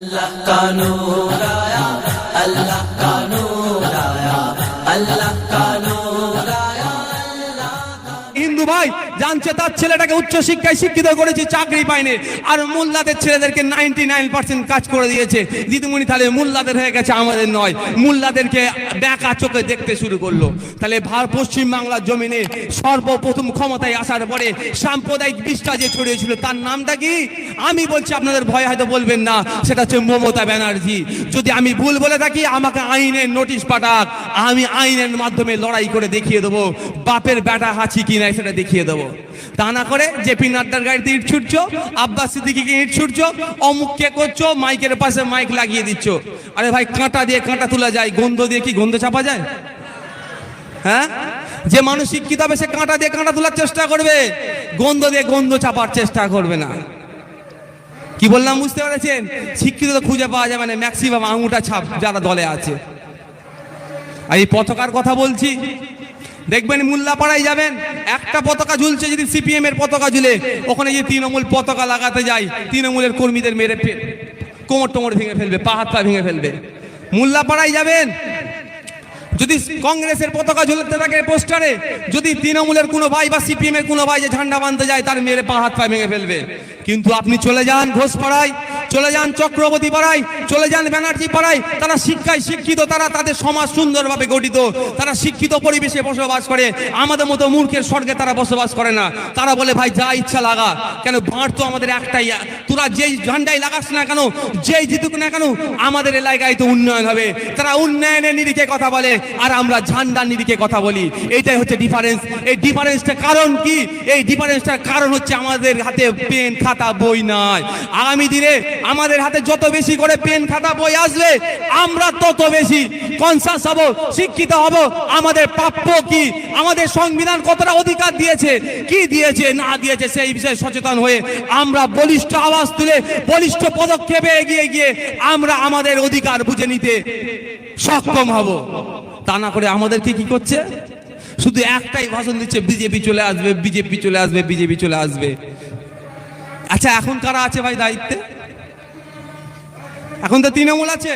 अल्लाह का नूर आया, अल्लाह का नूर आया, अल्लाह का नूर आया। হিন্দু ভাই জানছে তার ছেলেটাকে উচ্চ শিক্ষায় শিক্ষিত করেছে, চাকরি পায়নি, আর মোল্লাদের ছেলেদেরকে 99% কাজ করে দিয়েছে। দিদিমণি তাহলে মোল্লাদের হয়ে গেছে, আমাদের নয়। মোল্লাদেরকে বেকা চোখে দেখতে শুরু করলো। তাহলে পশ্চিম বাংলার জমিনে সর্বপ্রথম ক্ষমতায় আসার পরে সাম্প্রদায়িক বিষ্ঠা যে ছড়িয়েছিল তার নামটা কি? আমি বলছি, আপনাদের ভয় হয়তো বলবেন না, সেটা হচ্ছে মমতা ব্যানার্জি। যদি আমি ভুল বলে থাকি আমাকে আইনের নোটিশ পাঠাক, আমি আইনের মাধ্যমে লড়াই করে দেখিয়ে দেবো বাপের বেটা হাঁচি কিনা সেটা দেখিয়ে দেবো। তা না করে জেপি নাড্ডার গাড়িতে ইট ছুটছো, আব্বাস সিদ্দিকীকে ইট ছুটছো, অমুককে করছো, মাইকের পাশে মাইক লাগিয়ে দিচ্ছ। আরে ভাই, কাঁটা দিয়ে কাঁটা তোলা যায়, গন্ধ দিয়ে কি গন্ধ চাপা যায়? হ্যাঁ, যে মানুষ শিক্ষিত হবে সে কাঁটা দিয়ে কাঁটা তোলার চেষ্টা করবে, গন্ধ দিয়ে গন্ধ চাপার চেষ্টা করবে না। কি বললাম বুঝতে পেরেছেন? শিক্ষিত তো খুঁজে পাওয়া যাবে না, ম্যাক্সিমাম আঙুটা ছাপ যারা দলে আছে। আর এই পতাকার কথা বলছি, দেখবেন মোল্লাপাড়ায় যাবেন, একটা পতাকা ঝুলছে, যদি সিপিএম এর পতাকা ঝুলে, ওখানে যদি তৃণমূল পতাকা লাগাতে যায় তৃণমূলের কর্মীদের মেরে কোমর টোমর ভেঙে ফেলবে, পা হাত পা ভেঙে ফেলবে। মোল্লাপাড়ায় যাবেন, যদি কংগ্রেসের পতাকা ঝুলতে থাকে পোস্টারে, যদি তৃণমূলের কোনো ভাই বা সিপিএম এর কোনো ভাই যে ঝান্ডা বাঁধতে যায় তার মেরে পা হাত পা ভেঙে ফেলবে। কিন্তু আপনি চলে যান ঘোষপাড়ায়, চলে যান চক্রবর্তী পাড়ায়, চলে যান ব্যানার্জি পাড়ায়, তারা শিক্ষায় শিক্ষিত, তারা তাদের সমাজ সুন্দরভাবে গঠিত, তারা শিক্ষিত পরিবেশে বসবাস করে। আমাদের মতো মূর্খের স্বর্গে তারা বসবাস করে না। তারা বলে ভাই যা ইচ্ছা লাগা, কেন ভাঁড় তো আমাদের একটাই, তোরা যেই ঝান্ডাই লাগাস না কেন, যেই জিতুক না কেন, আমাদের এলাকায় তো উন্নয়ন হবে। তারা উন্নয়নের নিরিখে কথা বলে, আর আমরা ঝান্ডার নিরিখে কথা বলি। এইটাই হচ্ছে ডিফারেন্স। এই ডিফারেন্সটার কারণ কি? এই ডিফারেন্সটার কারণ হচ্ছে আমাদের হাতে পেন খাতা বই নাই। আগামী দিনে আমাদের হাতে যত বেশি করে পেন খাতা বই আসবে, আমরা তত বেশি কনসাস হব, শিক্ষিত হব। আমাদের প্রাপ্য কি, আমাদের সংবিধান কতটা অধিকার দিয়েছে, কি দিয়েছে না দিয়েছে, সেই বিষয়ে সচেতন হয়ে আমরা বলিষ্ঠ আওয়াজ তুলে বলিষ্ঠ পদক্ষেপে এগিয়ে গিয়ে আমরা আমাদের অধিকার বুঝে নিতে সক্ষম হব। তা না করে আমাদেরকে কি করছে? শুধু একটাই ভাষণ দিচ্ছে, বিজেপি চলে আসবে, বিজেপি চলে আসবে, বিজেপি চলে আসবে। আচ্ছা, এখন কারা আছে ভাই দায়িত্বে? এখন তো তৃণমূল আছে।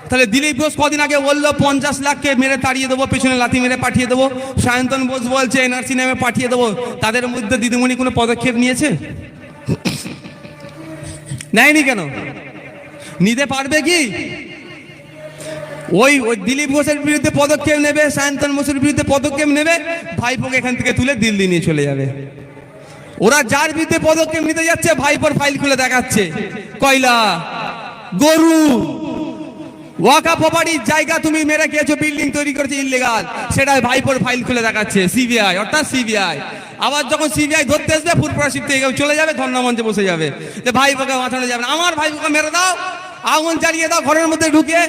তাহলে দিলীপ ঘোষ কদিন আগে বললো 50 লাখকে মেরে তাড়িয়ে দেবো, পেছনে লাথি মেরে পাঠিয়ে দেবো। সায়ন্তন বোস বলছে এনআরসি নামে পাঠিয়ে দেবো। তাদের মধ্যে দিদিমণি কোনো পদক্ষেপ নিয়েছে? নেয়নি। কেন নিতে পারবে কি? ওই দিলীপ ঘোষের বিরুদ্ধে পদক্ষেপ নেবে, সায়ন্তন বোসের বিরুদ্ধে পদক্ষেপ নেবে, ভাইপোকে এখান থেকে তুলে দিল্লি নিয়ে চলে যাবে। ওরা যার বিরুদ্ধে পদক্ষেপ নিতে যাচ্ছে ভাইপোর ফাইল খুলে দেখাচ্ছে, কয়লা, গরু, ওয়াকা প্রপার্টির জায়গা তুমি মেরে খেয়েছো, বিল্ডিং তৈরি করেছে ইল্লিগাল, সেটা ভাইপোর ফাইল খুলে দেখাচ্ছে সিবিআই, অর্থাৎ সিবিআই। আবার যখন সিবিআই ধরতে আসবে ফুরফুরাশিপ থেকে চলে যাবে, ধর্ণামঞ্চে বসে যাবে যে ভাইপোকে বাঁচানো যাবে না, আমার ভাইপোকে মেরে দাও, আগুন জ্বালিয়ে দাও, ঘরের মধ্যে ঢুকে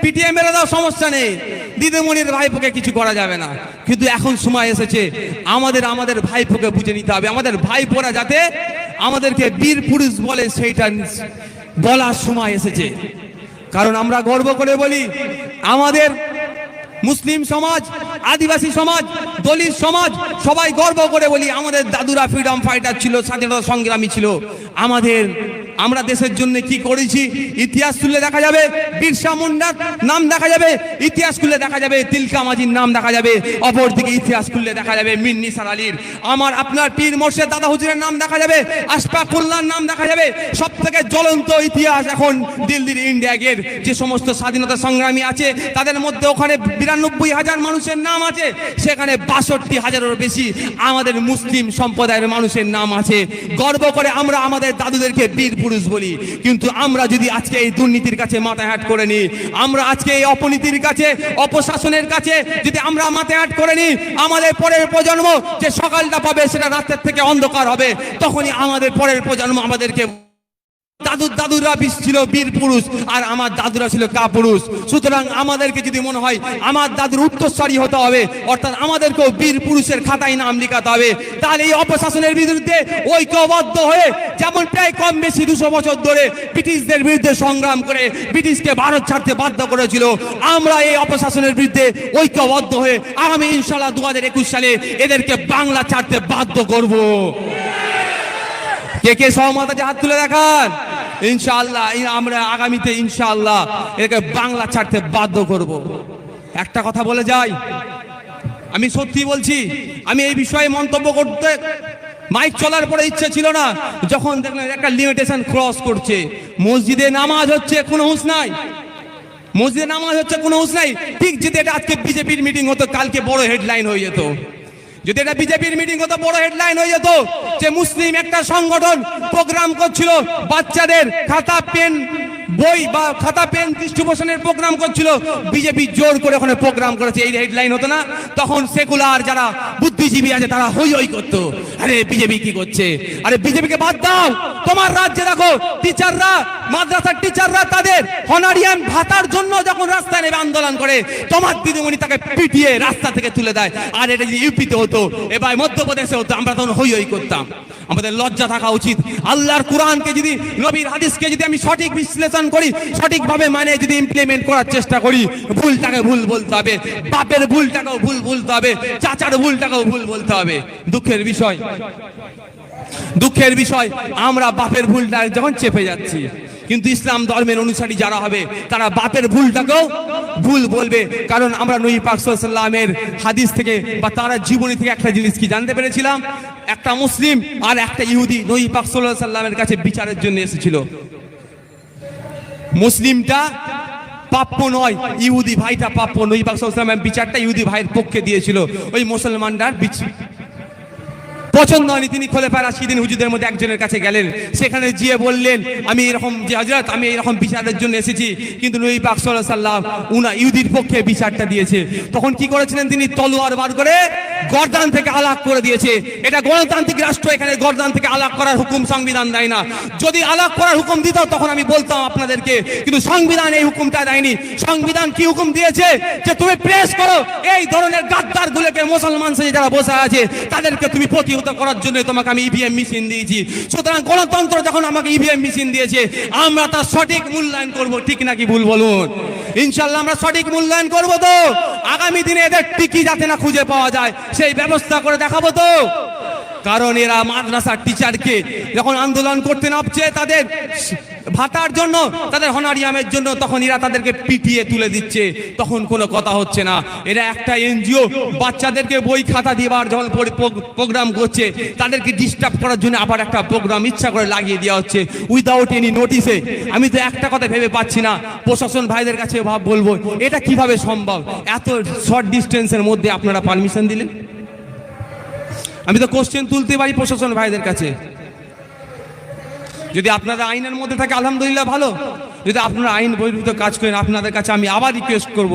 পিটিয়ে মেরে দাও, সমস্যা নেই, দিদিমণির ভাইপোকে কিছু করা যাবে না। কিন্তু এখন সময় এসেছে আমাদের ভাইপোকে বুঝে নিতে হবে। আমাদের ভাইপোরা যাতে আমাদেরকে বীর পুরুষ বলে, সেইটা বলার সময় এসেছে। কারণ আমরা গর্ব করে বলি, আমাদের মুসলিম সমাজ, আদিবাসী সমাজ, দলিত সমাজ, সবাই গর্ব করে বলি আমাদের দাদুরা ফ্রিডম ফাইটার ছিল, স্বাধীনতা সংগ্রামী ছিল। আমরা দেশের জন্য কি করেছি ইতিহাস খুললে দেখা যাবে। বিরসা মুন্ডার নাম দেখা যাবে, ইতিহাস খুললে দেখা যাবে। তিলকা মাঝির নাম দেখা যাবে, অপরদিকে ইতিহাস খুললে দেখা যাবে মীর নিসার আলীর, আমার আপনার পীর মোর্শেদ দাদা হুজুরের নাম দেখা যাবে, আশফাকুল্লাহর নাম দেখা যাবে। সব থেকে জ্বলন্ত ইতিহাস এখন দিল্লির ইন্ডিয়া গেট। যে সমস্ত স্বাধীনতা সংগ্রামী আছে তাদের মধ্যে ওখানে 92,000 মানুষের নাম আছে, সেখানে 62,000-এরও বেশি আমাদের মুসলিম সম্প্রদায়ের মানুষের নাম আছে। গর্ব করে আমরা আমাদের দাদুদেরকে বীর পুরুষ বলি। কিন্তু আমরা যদি আজকে এই দুর্নীতির কাছে মাথায় হাত করে নিই, আমরা আজকে এই অপনীতির কাছে, অপশাসনের কাছে যদি আমরা মাথায় হাত করে নিই, আমাদের পরের প্রজন্ম যে সকালটা পাবে সেটা রাতের থেকে অন্ধকার হবে। তখনই আমাদের পরের প্রজন্ম আমাদেরকে, দাদুরা ছিল বীর পুরুষ আর আমার দাদুরা ছিল কাপুরুষ। সুতরাং আমাদেরকে যদি মনে হয় আমার দাদুর উত্তরসূরি হতে হবে, অর্থাৎ আমাদেরকেও বীর পুরুষের খাতায় নাম লেখাতে হবে, তাহলে এই অপশাসনের বিরুদ্ধে ঐক্যবদ্ধ হয়ে, যেমন প্রায় কম বেশি 200 বছর ধরে ব্রিটিশদের বিরুদ্ধে সংগ্রাম করে ব্রিটিশকে ভারত ছাড়তে বাধ্য করেছিল, আমরা এই অপশাসনের বিরুদ্ধে ঐক্যবদ্ধ হয়ে আগামী ইনশাআল্লাহ 2021 সালে এদেরকে বাংলা ছাড়তে বাধ্য করব। কে কে সহমত আছে হাত তুলে দেখান। ইনশাআল্লাহ আমরা আগামীতে ইনশাআল্লাহ একে বাংলা ছাড়তে বাধ্য করব। একটা কথা বলে যাই, আমি সত্যি বলছি, আমি এই বিষয়ে মন্তব্য করতে মাইক চলার পরে ইচ্ছে ছিল না, যখন দেখলাম একটা লিমিটেশন ক্রস করছে। মসজিদে নামাজ হচ্ছে কোনো হুঁশ নাই, মসজিদে নামাজ হচ্ছে কোনো হুঁশ নাই। ঠিক যদি এটা আজকে বিজেপির মিটিং হতো, কালকে বড় হেডলাইন হয়ে যেত। যদি এটা বিজেপির মিটিং হতো, বড় হেডলাইন হয়ে যেত যে মুসলিম একটা সংগঠন প্রোগ্রাম করছিল, বাচ্চাদের খাতা পেন বই বা খাতা পেন ডিস্ট্রিবিউশনের প্রোগ্রাম করছিল, বিজেপি জোর করে ওখানে প্রোগ্রাম করেছে, এই হেডলাইন হতো না? তখন সেকুলার যারা বুদ্ধিজীবী আছে তারা হই হই করতো, আরে বিজেপি কি করছে, আরে বিজেপিকে বাদ দাও। তোমার রাজ্যে দেখো টিচাররা, মাদ্রাসার টিচাররা তাদের হনারিয়ান ভাতার জন্য যখন রাস্তায় নেমে আন্দোলন করে, তোমার দিদিমণি তাকে পিটিয়ে রাস্তা থেকে তুলে দেয়। আর এটা যদি ইউপিতে হতো, এবার মধ্যপ্রদেশে হতো, আমরা তখন হই হই করতাম। আমাদের লজ্জা থাকা উচিত। আল্লাহর কোরআনকে যদি, নবীর হাদিসকে যদি আমি সঠিক বিশ্লেষণ করি, সঠিকভাবে মানে যদি ইমপ্লিমেন্ট করার চেষ্টা করি, ভুলটাকে ভুল বলতে হবে, বাপের ভুলটাকেও ভুল বলতে হবে, চাচার ভুলটাকেও ভুল বলতে হবে। দুঃখের বিষয় আমরা বাপের ভুলটা যখন চেপে যাচ্ছি, কিন্তু ইসলাম ধর্মের অনুসারী যারা হবে তারা বাপের ভুলটাকেও ভুল বলবে। কারণ আমরা নবী পাক সাল্লাল্লাহু আলাইহি ওয়াসাল্লামের হাদিস থেকে বা তার জীবনী থেকে একটা জিনিস কি জানতে পেরেছিলাম, একটা মুসলিম আর একটা ইহুদি নবী পাক সাল্লাল্লাহু আলাইহি ওয়াসাল্লামের কাছে বিচারের জন্য এসেছিল। মুসলিমটা প্রাপ্য নয়, ইহুদি ভাইটা প্রাপ্য। নবী পাক সাল্লাল্লাহু আলাইহি ওয়াসাল্লাম বিচারটা ইহুদি ভাইয়ের পক্ষে দিয়েছিল। ওই মুসলমানটার পছন্দ হয়নি, তিনি খোলাফায়ে রাশিদিন হুজুরদের মধ্যে একজনের কাছে গেলেন, সেখানে গিয়ে বললেন আমি এরকম যে হযরত আমি এরকম বিচারের জন্য এসেছি, কিন্তু নবী পাক সাল্লাল্লাহু আলাইহি ওয়াসাল্লাম উনা ইহুদির পক্ষে বিচারটা দিয়েছে। তখন কি করেছিলেন তিনি? তলোয়ার বার করে গর্দান থেকে আলাগ করে দিয়েছে। এটা গণতান্ত্রিক রাষ্ট্র, এখানে গর্দান থেকে আলাগ করার হুকুম সংবিধান দেয় না। যদি আলাগ করার হুকুম দিত তখন আমি বলতাম আপনাদেরকে, কিন্তু সংবিধান এই হুকুমটা দেয়নি। সংবিধান কি হুকুম দিয়েছে? যে তুমি প্রেস করো, এই ধরনের গাদ্দার গুলোকে, মুসলমান সে যারা বসে আছে তাদেরকে তুমি প্রতিহত করার জন্য তোমাকে আমি ইভিএম মেশিন দিয়েছি। সুতরাং গণতন্ত্র যখন আমাকে ইভিএম মেশিন দিয়েছে, আমরা তার সঠিক মূল্যায়ন করব। ঠিক নাকি ভুল বলুন? ইনশাআল্লাহ আমরা সঠিক মূল্যায়ন করব তো। আগামী দিনে এদের টিকি যাতে না খুঁজে পাওয়া যায় সেই ব্যবস্থা করে দেখাবো তো। কারণ এরা মাদ্রাসার টিচারকে যখন আন্দোলন করতে নামছে তাদের ভাতার জন্য, তাদের হনারিয়ামের জন্য, তখন এরা তাদেরকে পিটিয়ে তুলে দিচ্ছে, তখন কোনো কথা হচ্ছে না। এরা একটা এনজিও, বাচ্চাদেরকে বই খাতা দিবার যখন প্রোগ্রাম করছে, তাদেরকে ডিস্টার্ব করার জন্য আবার একটা প্রোগ্রাম ইচ্ছা করে লাগিয়ে দেওয়া হচ্ছে উইদাউট এনি নোটিসে। আমি তো একটা কথা ভেবে পাচ্ছি না, প্রশাসন ভাইদের কাছে বলবো এটা কিভাবে সম্ভব? এত শর্ট ডিস্টেন্সের মধ্যে আপনারা পারমিশন দিলেন? আমি তো কোশ্চেন তুলতে পারি প্রশাসন ভাইদের কাছে। যদি আপনারা আইনের মধ্যে থাকে আলহামদুলিল্লাহ ভালো, যদি আপনারা আইন বহির্ভূত কাজ করেন, আপনাদের কাছে আমি আবার রিকোয়েস্ট করব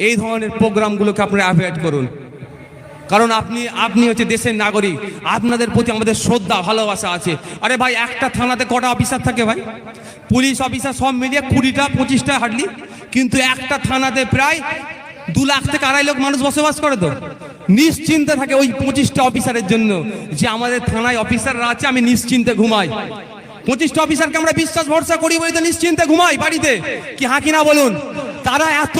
এই ধরনের প্রোগ্রামগুলোকে আপনারা অ্যাভয়েড করুন। কারণ আপনি হচ্ছে দেশের নাগরিক, আপনাদের প্রতি আমাদের শ্রদ্ধা ভালোবাসা আছে। আরে ভাই, একটা থানাতে কটা অফিসার থাকে ভাই? পুলিশ অফিসার সব মিলিয়ে 20টা 25টা হার্ডলি, কিন্তু একটা থানাতে প্রায় 2 লাখ থেকে 2.5 লাখ মানুষ বসবাস করে। তো নিশ্চিন্তে থাকে ওই 25টা অফিসারের জন্য, যে আমাদের থানায় অফিসাররা আছে, আমি নিশ্চিন্তে ঘুমাই। 25টা অফিসারকে আমরা বিশ্বাস ভরসা করি বলে তো নিশ্চিন্তে ঘুমাই বাড়িতে, কি হ্যাঁ কিনা বলুন? তারা এত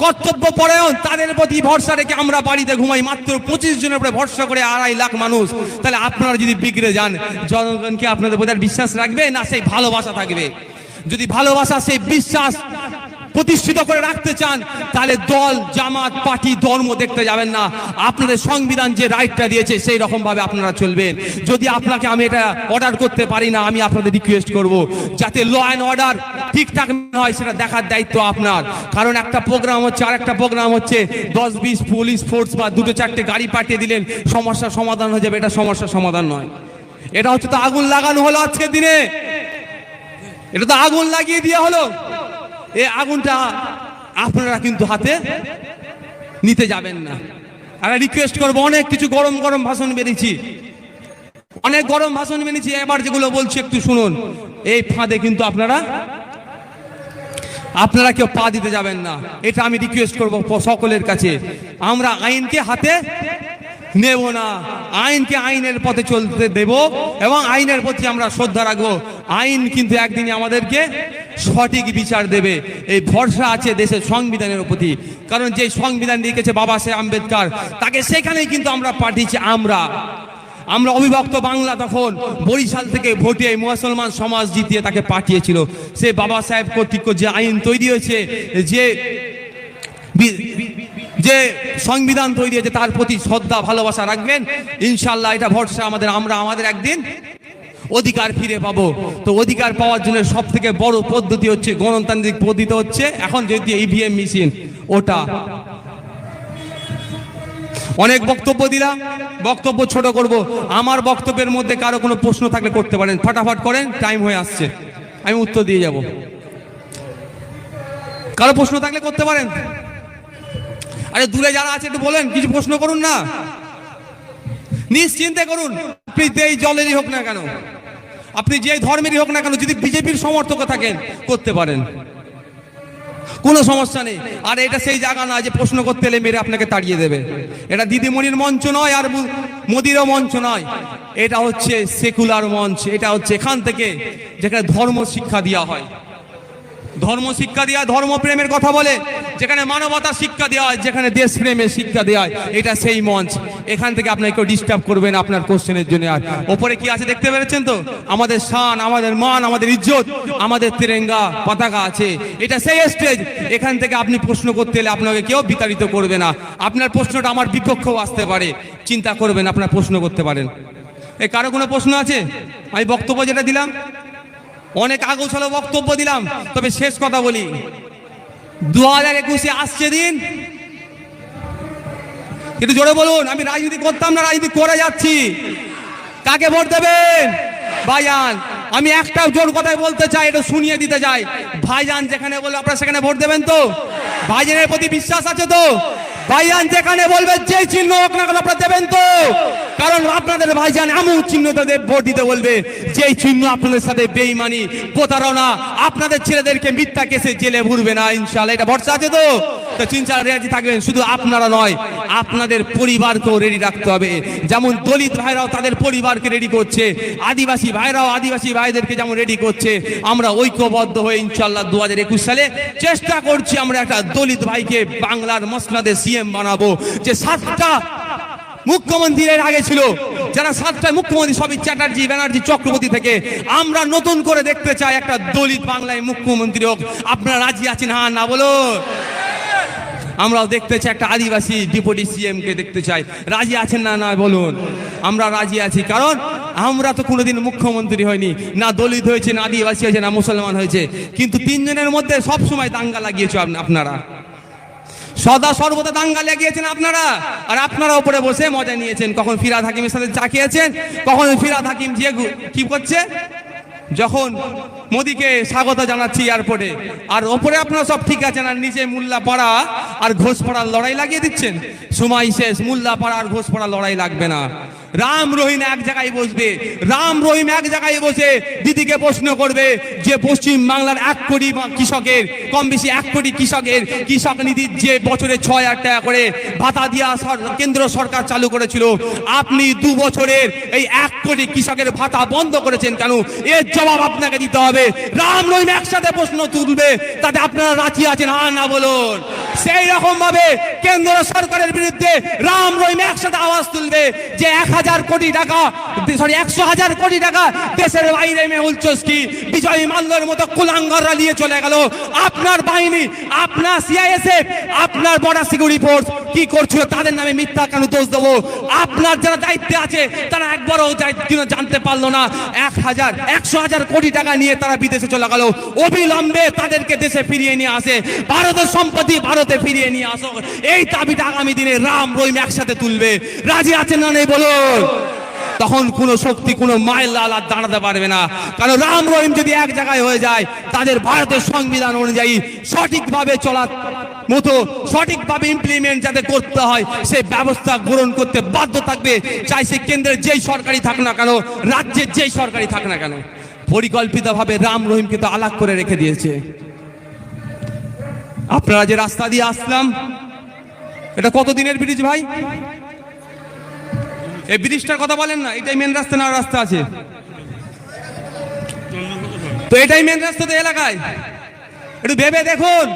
কর্তব্য পরায়ণ, তাদের প্রতি ভরসা রেখে আমরা বাড়িতে ঘুমাই। মাত্র 25 জনের উপরে ভরসা করে 2.5 লাখ মানুষ। তাহলে আপনারা যদি বিগড়ে যান, জনগণকে আপনাদের প্রতি বিশ্বাস রাখবে না সেই ভালোবাসা থাকবে? যদি ভালোবাসা, সেই বিশ্বাস প্রতিষ্ঠিত করে রাখতে চান, তাহলে দল, জামাত, পার্টি, ধর্ম দেখতে যাবেন না। আপনাদের সংবিধান যে রাইটটা দিয়েছে সেই রকম ভাবে আপনারা চলবেন। যদি আপনাকে আমি এটা অর্ডার করতে পারি না, আমি আপনাদের রিকোয়েস্ট করব যাতে ল অ্যান্ড অর্ডার ঠিকঠাক হয় সেটা দেখার দায়িত্ব আপনার। কারণ একটা প্রোগ্রাম হচ্ছে, আর একটা প্রোগ্রাম হচ্ছে, 10-20 পুলিশ ফোর্স বা 2-4টে গাড়ি পাঠিয়ে দিলেন সমস্যার সমাধান হয়ে যাবে। এটা সমস্যার সমাধান নয়, এটা হচ্ছে তো আগুন লাগানো হলো আজকের দিনে, এটা তো আগুন লাগিয়ে দেওয়া হলো। এই আগুনটা আপনারা কিন্তু হাতে নিতে যাবেন না। আর রিকোয়েস্ট করবো, অনেক কিছু গরম গরম ভাষণ বেরিয়েছি, অনেক গরম ভাষণ বেরিয়েছি, এবার যেগুলো বলছি একটু শুনুন। এই ফাঁদে কিন্তু আপনারা কেউ পা দিতে যাবেন না, এটা আমি রিকোয়েস্ট করবো সকলের কাছে। আমরা আইনকে হাতে নেব না, আইনকে আইনের পথে চলতে দেব এবং আইনের প্রতি আমরা শ্রদ্ধা রাখবো। আইন কিন্তু একদিনই আমাদেরকে সঠিক বিচার দেবে, এই ভরসা আছে দেশের সংবিধানের প্রতি। কারণ যে সংবিধান লিখেছে বাবা সাহেব আম্বেদকর, তাকে সেখানেই কিন্তু আমরা পাঠিয়েছি। আমরা, আমরা অবিভক্ত বাংলা তখন বরিশাল থেকে ভোটে মুসলমান সমাজ জিতিয়ে তাকে পাঠিয়েছিল। সে বাবা সাহেব কর্তৃক যে আইন তৈরি হয়েছে, যে সংবিধান তৈরি হয়েছে, তার প্রতি শ্রদ্ধা ভালোবাসা রাখবেন ইনশাল্লাহ। এটা ভরসা আমাদের, আমাদের একদিন অধিকার ফিরে পাবো। তো অধিকার পাওয়ার জন্য সব থেকে বড় পদ্ধতি হচ্ছে গণতান্ত্রিক পদ্ধতি, হচ্ছে এখন যদি ইভিএম মেশিন, ওটা। অনেক বক্তব্য দিলাম, বক্তব্য ছোট করব। আমার বক্তব্যের মধ্যে কারো কোনো প্রশ্ন থাকলে করতে পারেন, ফটাফট করেন, টাইম হয়ে আসছে, আমি উত্তর দিয়ে যাব। কারো প্রশ্ন থাকলে করতে পারেন। আরে দূরে যারা আছে একটু বলেন, কিছু প্রশ্ন করুন না, নিশ্চিন্তে করুন। আপনি যেই দলেরই হোক না কেন, আপনি যে ধর্মেরই হোক না কেন, যদি বিজেপির সমর্থক থাকেন করতে পারেন, কোনো সমস্যা নেই। আর এটা সেই জায়গা না যে প্রশ্ন করতে এলে মেরে আপনাকে তাড়িয়ে দেবে। এটা দিদিমণির মঞ্চ নয়, আর মোদিরও মঞ্চ নয়, এটা হচ্ছে সেকুলার মঞ্চ। এটা হচ্ছে এখান থেকে যেখানে ধর্ম শিক্ষা দেওয়া হয়, ধর্ম শিক্ষা দেওয়া, ধর্মপ্রেমের কথা বলে, যেখানে মানবতা শিক্ষা দেওয়া হয়, যেখানে দেশপ্রেমের শিক্ষা দেওয়া হয়, এটা সেই মঞ্চ। এখান থেকে আপনাকে কেউ ডিস্টার্ব করবেন আপনার কোশ্চেনের জন্য। আর ওপরে কি আছে দেখতে পেরেছেন তো, আমাদের শান, আমাদের মান, আমাদের ইজ্জত, আমাদের তিরঙ্গা পতাকা আছে। এটা সেই স্টেজ, এখান থেকে আপনি প্রশ্ন করতে এলে আপনাকে কেউ বিতাড়িত করবে না। আপনার প্রশ্নটা আমার বিপক্ষেও আসতে পারে, চিন্তা করবেন, আপনার প্রশ্ন করতে পারেন। এই কারো কোনো প্রশ্ন আছে? আমি বক্তব্য যেটা দিলাম অনেক আগোছালো বক্তব্য দিলাম, তবে শেষ কথা বলি, 2021 আসছে দিন, একটু জোরে বলুন। আমি রাজনীতি করতাম না, রাজনীতি করে যাচ্ছি। কাকে ভোট দেবেন ভাইজান? আমি একটা জোর কথাই বলতে চাই, এটা শুনিয়ে দিতে চাই। ভাইজান যেখানে বলবে আপনারা সেখানে ভোট দেবেন তো? ভাইজানের প্রতি বিশ্বাস আছে তো? ভাইজান যেখানে বলবে যে চিহ্ন হোক না কেন আপনারা দেবেন তো? কারণ আপনাদের ভাইজান এমন চিহ্নতে ভোট দিতে বলবে যেই চিহ্ন আপনাদের সাথে বেঈমানি, প্রতারণা, আপনাদের ছেলেদেরকে মিথ্যা কেসে জেলে ভরবে না ইনশাআল্লাহ। এটা ভরসা আছে তো? তো চিন্তা রেডি থাকবেন। শুধু আপনারা নয়, আপনাদের পরিবারকেও রেডি রাখতে হবে। যেমন দলিত ভাইরাও তাদের পরিবারকে রেডি করছে, আদিবাসী ভাইরাও আদিবাসী ভাইদেরকে যেমন রেডি করছে, আমরা ঐক্যবদ্ধ হয়ে ইনশাআল্লাহ 2021 সালে চেষ্টা করছি আমরা একটা দলিত ভাইকে বাংলার মসনদে সিএম বানাবো। যে 7টা মুখ্যমন্ত্রীর আগে ছিল, যারা 7টা মুখ্যমন্ত্রী, সবই চ্যাটার্জি, ব্যানার্জি, চক্রবর্তী থেকে, আমরা নতুন করে দেখতে চাই একটা দলিত বাংলায় মুখ্যমন্ত্রী হোক। আপনারা রাজি আছেন? হ্যাঁ না বলো। আমরাও দেখতে চাই একটা আদিবাসী ডেপুটি সিএম কে দেখতে চাই। রাজি আছেন না? না বলুন। আমরা রাজি আছি, কারণ আমরা তো কোনোদিন মুখ্যমন্ত্রী হয়নি, না দলিত হয়েছে, না আদিবাসী হয়েছে, না মুসলমান হয়েছে, কিন্তু তিনজনের মধ্যে সব সময় দাঙ্গা লাগিয়েছে আপনারা, সদা সর্বদা দাঙ্গা লাগিয়েছেন আপনারা। আর আপনারা উপরে বসে মজা নিয়েছেন। কখন ফিরহাদ হাকিমের সাথে চা খেয়েছেন, কখন ফিরহাদ হাকিম যে কি করছে, যখন মোদিকে স্বাগত জানাচ্ছি এয়ারপোর্টে, আর ওপরে আপনারা সব ঠিক আছেন, আর নিচে মোল্লাপাড়া আর ঘোষপাড়ার লড়াই লাগিয়ে দিচ্ছেন। সময় শেষ, মোল্লাপাড়া আর ঘোষপাড়া লড়াই লাগবে না। রাম রহিম এক জায়গায় বসবে, রাম রহিম এক জায়গায় বসে দিদিকে প্রশ্ন করবে যে পশ্চিম বাংলার 1 কোটি কৃষকের, কম বেশি 1 কোটি কৃষকের কৃষক নিধির যে বছরে 6,000 টাকা করে ভাতা দিয়া কেন্দ্র সরকার চালু করেছিল, আপনি 2 বছরের এই 1 কোটি কৃষকের ভাতা বন্ধ করেছেন কেন? এর জবাব আপনাকে দিতে হবে। রাম রহিম একসাথে প্রশ্ন তুলবে, তাতে আপনারা রাজি আছেন? হ্যাঁ না বলুন। সেই রকম ভাবে কেন্দ্র সরকারের বিরুদ্ধে রাম রহিম একসাথে আওয়াজ তুলবে যে 1,000 কোটি টাকা, সরি 100,000 কোটি টাকা দেশের বাইরে মেহুল চস্কি, বিজয় মাল্যের মতো কুলাঙ্গাররা নিয়ে চলে গেল। আপনার বাহিনী, আপনার সিআইএসএফ, আপনার বর্ডার সিকিউরিটি ফোর্স কি করছিল? তাদের নামে মিথ্যা কেন দোষ দেবো? আপনার যারা দায়িত্বে আছে তারা একবারও জানতে পারলো না 100,000 কোটি টাকা নিয়ে তারা বিদেশে চলে গেল। অবিলম্বে তাদেরকে দেশে ফিরিয়ে নিয়ে আসে, ভারতের সম্পত্তি ভারতে ফিরিয়ে নিয়ে আসো। এই দাবিটা আগামী দিনে রাম রহিম একসাথে তুলবে। রাজি আছেন না নেই বলুন? তখন কোনো শক্তি, কোনো মাইল আর দাঁড়াতে পারবে না। কারণ রাম রহিম যদি এক জায়গায় হয়ে যায়, তাদের ভারতের সংবিধান অনুযায়ী সঠিকভাবে চলার মতো, সঠিকভাবে ইমপ্লিমেন্ট যাতে করতে হয়, সেই ব্যবস্থা গ্রহণ করতে বাধ্য থাকবে। চাই সে কেন্দ্রের যেই সরকারি থাক না কেন, রাজ্যের যেই সরকারি থাক না কেন। পরিকল্পিতভাবে রাম রহিমকে তো আলাদা করে রেখে দিয়েছে। আপনারা যে রাস্তা দিয়ে আসলাম, এটা কতদিনের ব্রিজ ভাই? এই ব্রিজটার কথা বলেন না, এটাই মেন রাস্তা না রাস্তা আছে? তো এটাই মেন রাস্তা তো এলাকায়। একটু ভেবে দেখুন।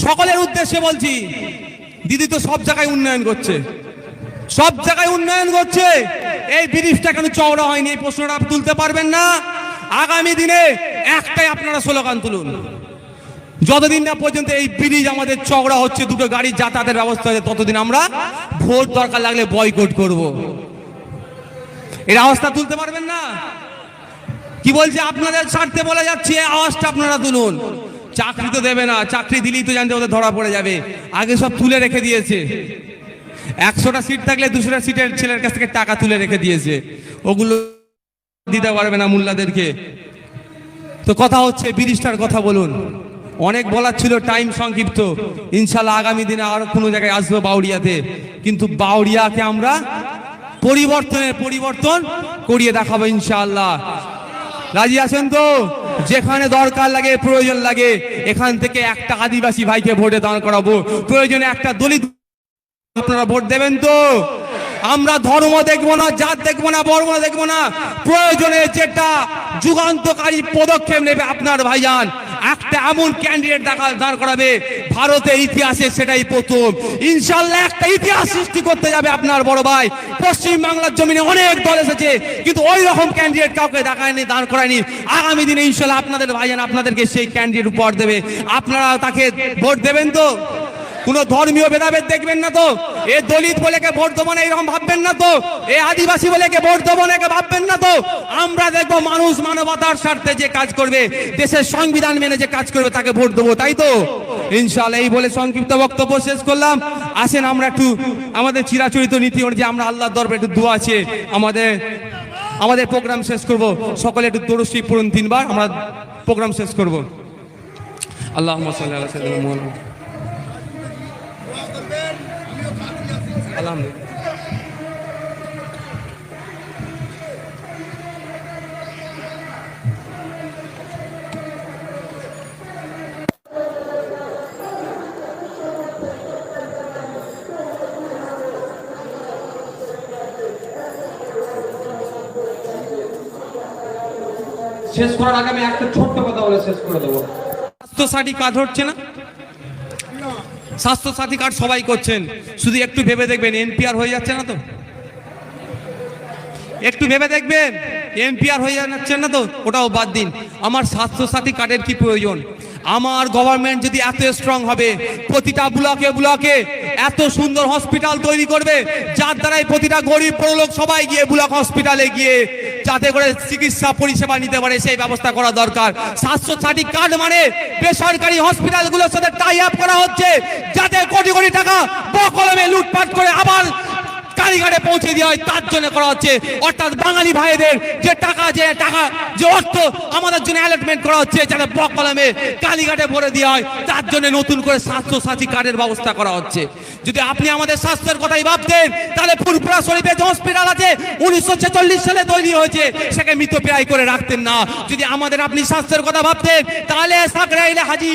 সকলের উদ্দেশ্যে বলছি, দিদি তো সব জায়গায় উন্নয়ন করছে, সব জায়গায় উন্নয়ন করছে, এই ব্রিজটা কেন চওড়া হয়নি? এই প্রশ্নটা তুলতে পারবেন না? আগামী দিনে একটাই আপনারা স্লোগান তুলুন, যতদিন না পর্যন্ত এই ব্রিজ আমাদের চওড়া হচ্ছে, দুটো গাড়ির যাতায়াতের ব্যবস্থা হচ্ছে, ততদিন আমরা ভোট দরকার লাগলে বয়কট করব। এর আওয়াজটা তুলতে পারবেন না? কি বলছে? আপনাদের স্বার্থে বলে যাচ্ছে, আওয়াজটা আপনারা তুলুন। চাকরি তো দেবে না, চাকরি দিলেই তো জানতে ওদের ধরা পড়ে যাবে। আগে সব তুলে রেখে দিয়েছে, 100টা সিট থাকলে 200টা সিটের ছেলের কাছ থেকে টাকা তুলে রেখে দিয়েছে, ওগুলো দিতে পারবে না মোল্লাদেরকে। তো কথা হচ্ছে ব্রিজটার কথা বলুন। অনেক বলার ছিল, টাইম সংক্ষিপ্ত। ইনশাল্লাহ আগামী দিনে আরো কোনো জায়গায় আসবো বাউরিয়াতে, কিন্তু বাউরিয়াকে আমরা পরিবর্তন করিয়ে দেখাবো ইনশাআল্লাহ। রাজি আছেন তো? যেখানে দরকার লাগে, প্রয়োজন লাগে, এখান থেকে একটা আদিবাসী ভাইকে ভোটে দান করাবো, প্রয়োজনে একটা দলিত। আপনারা ভোট দেবেন তো? আমরা ধর্ম দেখবো না, জাত দেখবো না, বর্ণ দেখবো না, প্রয়োজনে যেটা যুগান্তকারী পদক্ষেপ নেবে আপনার ভাইজান, একটা এমন ক্যান্ডিডেট দাঁড় করাবে ভারতের ইতিহাসে, সেটাই প্রথম। ইনশাল্লাহ একটা ইতিহাস সৃষ্টি করতে যাবে আপনার বড় ভাই। পশ্চিম বাংলার জমিনে অনেক দল এসেছে, কিন্তু ওই রকম ক্যান্ডিডেট কাউকে দেখায়নি, দাঁড় করায়নি। আগামী দিনে ইনশাল্লাহ আপনাদের ভাইজান আপনাদেরকে সেই ক্যান্ডিডেট উপহার দেবে, আপনারা তাকে ভোট দেবেন তো? কোন ধর্মীয় ভেদাভেদ দেখবেন না তো? এ দলিত বলে কে ভোট দেবো না এরকম ভাববেন না তো? এ আদিবাসী বলে কে ভোট দেবো না ভাববেন না তো? আমরা দেখবো মানুষ মানবতার স্বার্থে যে কাজ করবে, দেশের সংবিধান মেনে যে কাজ করবে, তাকে ভোট দেবো, তাই তো? ইনশাআল্লাহ। এই বলে সংক্ষিপ্ত বক্তব্য শেষ করলাম। আসেন আমরা একটু আমাদের চিরাচরিত নীতি অনুযায়ী আমরা আল্লাহর দরবারে একটু দোয়া আছে, আমাদের প্রোগ্রাম শেষ করব। সকলে একটু দরুদ শরীফ পড়ুন 3 বার, আমরা প্রোগ্রাম শেষ করব। আল্লাহুম্মা সাল্লি আলা সাইয়্যিদিনা মুহাম্মাদ। আলহামদুলিল্লাহ। শেষ করার আগে আমি একটা ছোট্ট কথা বলে শেষ করে দেবো। স্বাস্থ্যসাথী কার্ড হচ্ছে না? স্বাস্থ্যসাথী কার্ড সবাই করছেন, শুধু একটু ভেবে দেখবেন এনপিআর হয়ে যাচ্ছে না তো? একটু ভেবে দেখবেন এনপিআর হয়ে যাচ্ছে না তো? ওটাও বাদ দিন, আমার স্বাস্থ্যসাথী কার্ডের কি প্রয়োজন? আমার গভর্নমেন্ট যদি এত স্ট্রং হবে, প্রতিটা ব্লকে ব্লকে এত সুন্দর হসপিটাল তৈরি করবে, যার দ্বারাই প্রতিটা গরিব বড় লোক সবাই গিয়ে ব্লক হসপিটালে গিয়ে যাতে করে চিকিৎসা পরিষেবা নিতে পারে, সেই ব্যবস্থা করা দরকার। স্বাস্থ্যসাথী কার্ড মানে বেসরকারি হসপিটালগুলোর সাথে টাই আপ করা হচ্ছে, যাতে কোটি কোটি টাকা বকলমে লুটপাট করে আবার কালীঘাটে পৌঁছে দেওয়া হয়, তার জন্য করা হচ্ছে। অর্থাৎ বাঙালি ভাইদের যে টাকা যে অর্থ আমাদের জন্য অ্যালটমেন্ট করা হচ্ছে, যাতে বকলমে কালীঘাটে ভরে দেওয়া হয়, তার জন্য নতুন করে স্বাস্থ্যসাথী কার্ডের ব্যবস্থা করা হচ্ছে। যদি আপনি আমাদের স্বাস্থ্যের কথাই ভাবতেন, তাহলে ফুরফুরা শরীফে যে হসপিটাল আছে 1946 সালে তৈরি হয়েছে, সেকে মৃতপ্রায় করে রাখতেন না। যদি আপনি স্বাস্থ্যের কথা ভাবতেন, তাহলে সাকরাইলে হাজি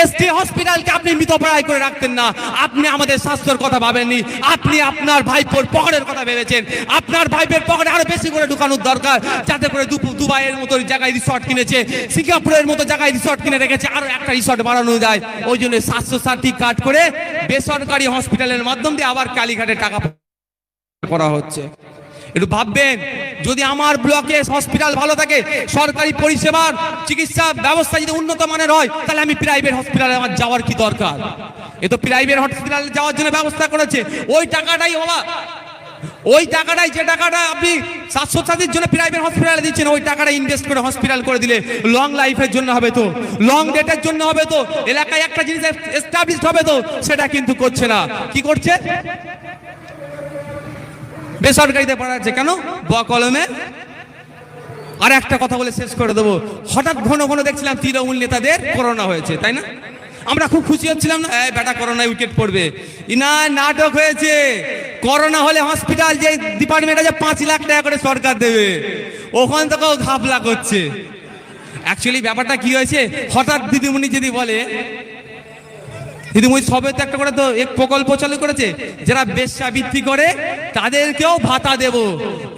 এসটি হসপিটালকে আপনি মৃতপ্রায় করে রাখতেন না। আপনি আমাদের স্বাস্থ্যের কথা ভাবেননি, আপনি আপনার ভাইপোর পকেটের কথা ভেবেছেন। আপনার ভাইপের পকেটে আরো বেশি করে ঢুকানোর দরকার, যাতে করে দুবাইয়ের মতো জায়গায় রিসর্ট কিনেছে, সিঙ্গাপুরের মতো জায়গায় রিসর্ট কিনে রেখেছে, আরো একটা রিসর্ট বানানো যায়। ওই জন্য স্বাস্থ্যসাথী কার্ড করে বেসরকারি হসপিটালের মাধ্যম দিয়ে আবার কালীঘাটে টাকা করা হচ্ছে। একটু ভাববেন, যদি আমার ব্লকে হসপিটাল ভালো থাকে, সরকারি পরিষেবার চিকিৎসা ব্যবস্থা যদি উন্নত মানের হয়, তাহলে আমি প্রাইভেট হসপিটালে আমার যাওয়ার কি দরকার? এ তো প্রাইভেট হসপিটালে যাওয়ার জন্য ব্যবস্থা করেছে। ওই টাকাটাই যে টাকাটা আপনি স্বাস্থ্যসাথীর জন্য প্রাইভেট হসপিটালে দিচ্ছেন, ওই টাকাটা ইনভেস্ট করে হসপিটাল করে দিলে লং লাইফের জন্য হবে তো, লং ডেটের জন্য হবে তো, এলাকায় একটা জিনিস এস্টাবলিশড হবে তো, সেটা কিন্তু করছে না। কি করছে? বেসরকারিতে পড়াচ্ছে। কেন? বকলমে। আর একটা কথা বলে শেষ করে দেবো। হঠাৎ ঘন ঘন দেখছিলাম তৃণমূল নেতাদের করোনা হয়েছে, তাই না? আমরা খুব খুশি হচ্ছিলাম না, বেটা করোনায় উইকেট পড়বে। না, নাটক হয়েছে। করোনা হলে হসপিটাল যে ডিপার্টমেন্ট আছে 5 লাখ টাকা করে সরকার দেবে, ওখান থেকেও ঘাপলা করছে। অ্যাকচুয়ালি ব্যাপারটা কি হয়েছে, হঠাৎ দিদিমণি যদি বলে, দিদিমণি সবে তো একটা করে তো এক প্রকল্প চালু করেছে, যারা বেশ্যাবৃত্তি করে তাদেরকেও ভাতা দেব।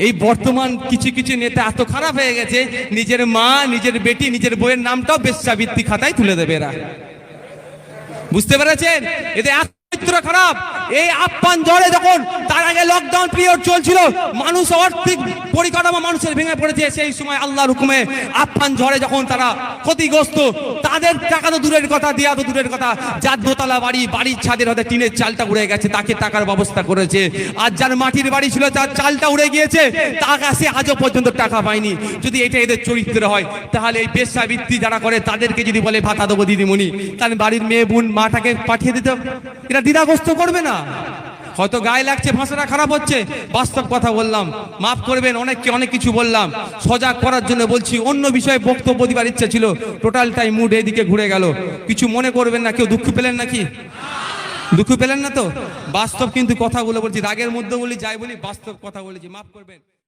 এই বর্তমান কিছু কিছু নেতা এত খারাপ হয়ে গেছে, নিজের মা, নিজের বেটি, নিজের বইয়ের নামটাও বেশ্যাবৃত্তি খাতায় তুলে দেবে এরা। বুঝতে পেরেছেন? এতে চরিত্র খারাপ। এই আপ্যায়ন ঝড়ে যখন তার আগে লকডাউন পিরিয়ড চলছিল, মানুষ আর্থিক পরিকাঠামো মানুষের ভেঙে পড়েছে, সেই সময় আল্লাহর হুকুমে আপ্যায়ন ঝড়ে যখন তারা ক্ষতিগ্রস্ত, তাদের টাকা তো দূরের কথা, দেয়া তো দূরের কথা, যার দোতলা বাড়ি, বাড়ির ছাদের হতে টিনের চালটা উড়ে গেছে, তাকে টাকার ব্যবস্থা করেছে। আর যার মাটির বাড়ি ছিল, যার চালটা উড়ে গিয়েছে, তার কাছে আজও পর্যন্ত টাকা পায়নি। যদি এটা এদের চরিত্র হয়, তাহলে এই পেশাবৃত্তি যারা করে তাদেরকে যদি বলে ভাতা দেবো দিদিমণি, তাহলে বাড়ির মেয়ে বোন মাটাকে পাঠিয়ে দিতে, এটা দ্বিধাগ্রস্ত করবে না? হয়তো গায়ে লাগছে, ভাষাটা খারাপ হচ্ছে, বাস্তব কথা বললাম, মাফ করবেন, অনেককে অনেক কিছু বললাম, সজাগ করার জন্য বলছি। অন্য বিষয়ে বক্তব্য দিবার ইচ্ছা ছিল, টোটালটাই মুড এদিকে ঘুরে গেল। কিছু মনে করবেন না, কেউ দুঃখ পেলেন নাকি? দুঃখ পেলেন না তো? বাস্তব কিন্তু কথাগুলো বলছি, রাগের মধ্যে বলি, যাই বলি, বাস্তব কথা বলেছি, মাফ করবেন।